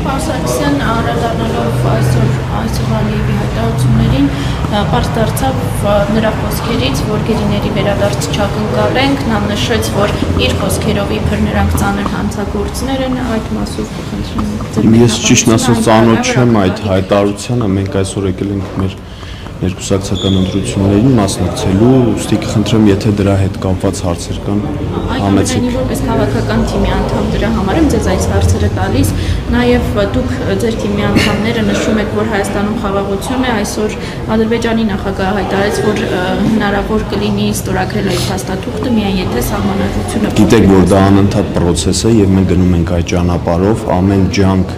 Պարսակսյան անդրադառնալով այսօր Ալիևի հայտարարություններին պարզ դարձավ նրա խոսքերից, որ գերիների վերադարձ չակնկալենք, նա նշեց, որ իր խոսքերով իբր նրանք ծանր հանցագործներ են, այդ մասով կխնդրեմ։ Ես ճիշտ ասած ծանոթ չեմ այդ հայտարարությանը, մենք այսօր եկել ենք մեր ներկուսակցական ընտրություններին մասնակցելու, ուստի կխնդրեմ, եթե դրա հետ կապված հարցեր կան, համեցեք։ Այնուամենայնիվ որպես քաղաքական թիմի անդամ դրա համար եմ ձեզ այս հարցերը տալիս, նաև դուք ձեր թիմի անդամները նշում եք, որ Հայաստանում խաղաղություն է, այսօր Ադրբեջանի նախագահը հայտարարեց, որ հնարավոր կլինի ստորագրել այդ փաստաթուղթը, միայն եթե սահմանադրությունը։ Գիտեք, որ դա անընդհատ process է եւ մենք գնում ենք այդ ճանապարհով, ամեն ջանք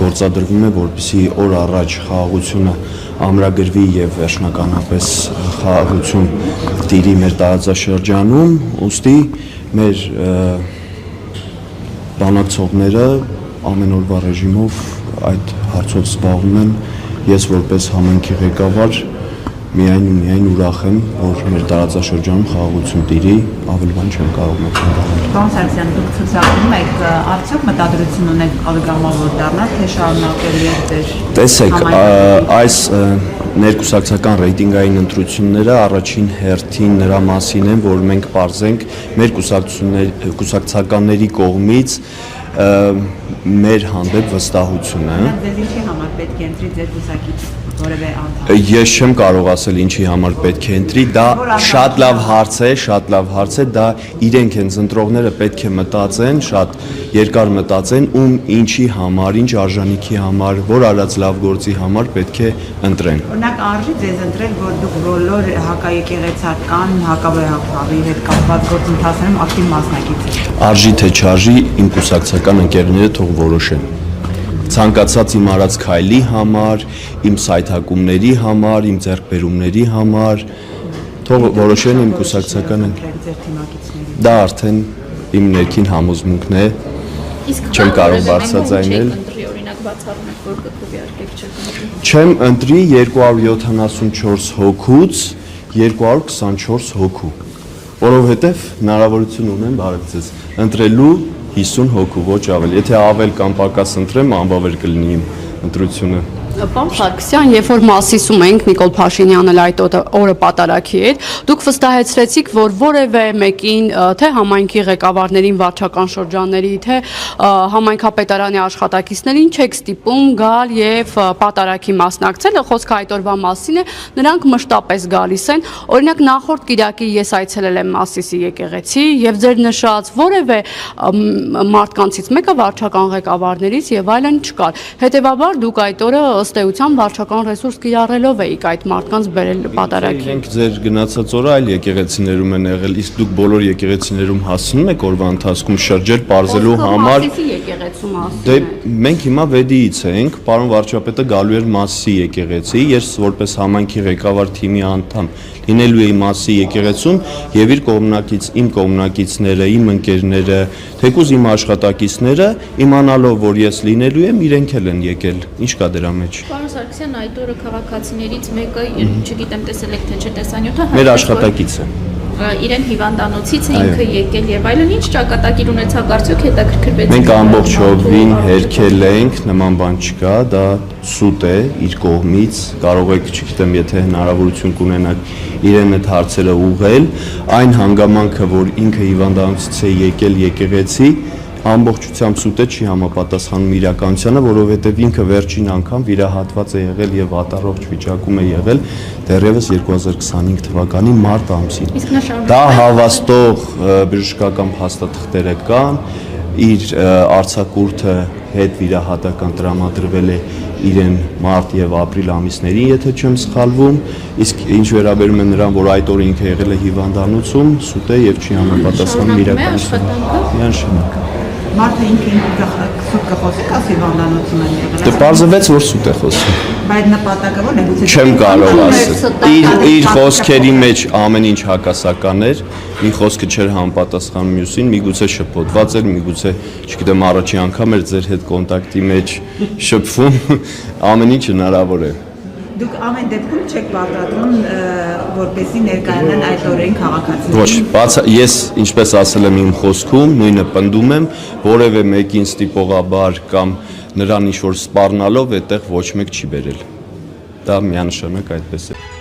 գործադրվում է, որպեսզի օր առաջ խաղաղությունը ամրագրվի եւ վերջնականապես խաղաղություն տիրի մեր տարածաշրջանում, ուստի մեր բանակցողները ամեն օրվա ռեժիմով այդ հարցով զբաղվում են, ես որպես համայնքի ղեկավար միայն ուրախ եմ, որ մեր տարածաշրջանում խաղաղություն տիրի, ավելի բան չեմ կարող մտածել։ Պարոն Սարգսյան, դուք ցուցաբերում եք արդյոք մտադրություն ունեք ավելգամավոր դառնալ, թե շարունակել եք ձեր։ Տեսեք, այս ներկուսակցական ռեյտինգային ընտրությունները առաջին հերթին նրա մասին են, որ մենք պարզենք մեր կուսակցականների կողմից մեր հանդեպ վստահությունը։ Ձեզ ինչի համար պետք է ընտրի ձեր կուսակից որևէ անդամ։ Ես չեմ կարող ասել ինչի համար պետք է ընտրի, դա շատ լավ հարց է, դա իրենք են ընտրողները պետք է մտածեն, շատ երկար մտածեն, ում ինչի համար, ինչ արժանիքի համար, որ արած լավ գործի համար պետք է ընտրեն։ Օրինակ արժի ձեզ ընտրել, որ դուք բոլոր հակաեկեղեցական, հակավեհապարի հետ կապված գործընթացներում ակտիվ մասնակից եք։ Արժի թե չարժի, իմ կուսակցական ընկերները թող որոշեն։ Ցանկացած իմ արած քայլի համար, իմ սայթակումների համար, իմ ձեռքբերումների համար, թող որոշեն իմ կուսակցական ընկերները։ Դա արդեն իմ ներքին համոզմունքն է, չեմ կարող բարձրաձայնել։ Չեմ ընտրի 274 հոգուց 224 հոգու, որովհետև հնարավորություն ունեմ բարև ձեզ ընտրելու 50 հոգու, ոչ ավել, եթե ավել կամ պակաս ընտրեմ, անբավեր կլինի իմ ընտրությունը։ Պարոն Սարգսյան, երբ որ մասիսում ենք Նիկոլ Փաշինյանն այդ օրը պատարագի էր, դուք վստահեցրեցիք, որ որևէ մեկին, թե համայնքի ղեկավարներին, վարչական շրջանների, թե համայնքապետարանի աշխատակիցներին չեք ստիպում գալ եւ պատարագի մասնակցել, խոսքը այդ օրվա մասին է, նրանք մշտապես գալիս են։ Օրինակ նախորդ Կիրակի ես այցելել եմ Մասիսի եկեղեցի եւ ձեր նշած որևէ մարդկանցից մեկը վարչական ղեկավարներից եւ այլն չկար։ Հետեւաբար դուք այդ օրը ըստ էության վարչական ռեսուրս կիրառելով էիք այդ մարդկանց բերել պատարագի։ Իրենք ձեր գնացած օրը այլ եկեղեցիներում են եղել, իսկ դուք բոլոր եկեղեցիներում հասնում եք օրվա ընթացքում շրջել, բարձելու համար։ Մասիսի եկեղեցում ասում Դե մենք հիմա վեդիից ենք, պարոն վարչապետը գալու էր Մասիսի եկեղեցի, ես որպես համայնքի ղեկավար թիմի անդամ լինելու էի Մասիսի եկեղեցում եւ իմ կողմնակիցները, իմ ընկերները, թեկուզ իմ աշխատակիցները իմանալով, որ ես լինելու եմ, իրենք էլ են եկել։ Ինչ կա դրա մեջ։ Պարոն Սարգսյան, այդ օրը քաղաքացիներից մեկը, չգիտեմ տեսել եք թե չէ տեսանյութը, Մեր աշխատակից է։ Իրեն հիվանդանոցից է ինքը եկել եւ այլն, ինչ ճակատագիր ունեցավ արդյոք հետաքրքրվեց։ Մենք ամբողջովին հերքել ենք, նման բան չկա, դա սուտ է իր կողմից, կարող եք, չգիտեմ, եթե հնարավորություն կունենաք իրեն այդ հարցերը ուղղել, այն հանգամանքը, որ ինքը հիվանդանոցից է եկել եկեղեցի, ամբողջությամբ սուտը չի համապատասխանում իրականությանը, որովհետև ինքը վերջին անգամ վիրահատված է եղել եւ վատառողջ վիճակում է եղել դեռևս 2025 թվականի մարտ ամսին։ Դա հավաստող բժշկական փաստաթղթերը կան, իր արձակուրդը հետ վիրահատական տրամադրվել է իրեն մարտ եւ ապրիլ ամիսներին, եթե չեմ սխալվում, իսկ ինչ վերաբերում է նրան, որ այդ օրը ինքը եղել է հիվանդանոցում, սուտ է եւ չի համապատասխանում իրականությանը։ Միանշանակ։ Մարդը ինքը սուտ կխոսի, կաս հիվանդանոցում են եղել։ Դե պարզվեց, որ սուտ է խոսում։ Բայց նպատակը ո՞րն է, գուցե Չեմ կարող ասել։ Իր խոսքերի մեջ ամեն ինչ հակասական էր, մի խոսքը չէր համապատասխանում մյուսին, միգուցե շփոթված էր, միգուցե, չգիտեմ, առաջի անգամ էր ձեր հետ կոնտակտի մեջ շփվում, ամեն ինչ հնարավոր է։ Դուք ամեն դեպքում չեք պարտադրում, որպեսզի ներկայանան այդ օրերին Ոչ, քաղաքացիներին։ ես ինչպես ասել եմ իմ խոսքում, նույնը պնդում եմ, որևէ մեկին ստիպողաբար կամ նրան ինչ որ սպառնալով այդտեղ ոչ մեկ չի բերել։ Դա միանշանակ այդպես է։